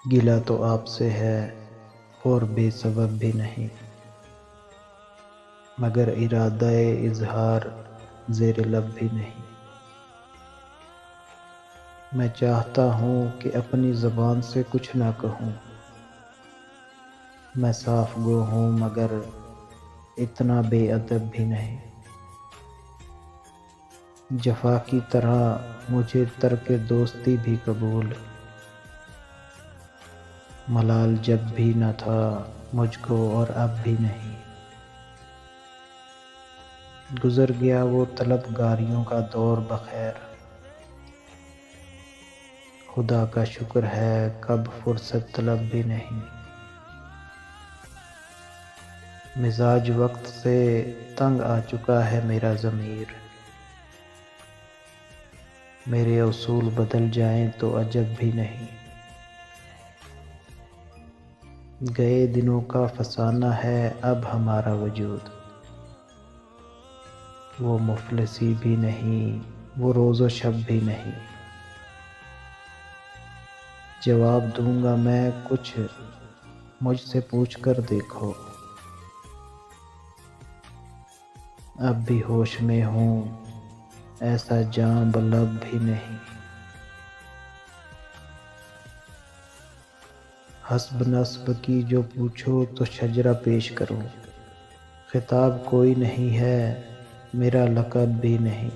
گلہ تو آپ سے ہے اور بے سبب بھی نہیں، مگر ارادہ اظہار زیر لب بھی نہیں۔ میں چاہتا ہوں کہ اپنی زبان سے کچھ نہ کہوں، میں صاف گو ہوں مگر اتنا بے ادب بھی نہیں۔ جفا کی طرح مجھے ترک دوستی بھی قبول، ملال جب بھی نہ تھا مجھ کو اور اب بھی نہیں۔ گزر گیا وہ طلبگاریوں کا دور بخیر، خدا کا شکر ہے کب فرصت طلب بھی نہیں۔ مزاج وقت سے تنگ آ چکا ہے میرا ضمیر، میرے اصول بدل جائیں تو عجب بھی نہیں۔ گئے دنوں کا فسانہ ہے اب ہمارا وجود، وہ مفلسی بھی نہیں وہ روز و شب بھی نہیں۔ جواب دوں گا میں کچھ مجھ سے پوچھ کر دیکھو، اب بھی ہوش میں ہوں ایسا جاں بلب بھی نہیں۔ حسب نسب کی جو پوچھو تو شجرہ پیش کروں، خطاب کوئی نہیں ہے میرا لقب بھی نہیں۔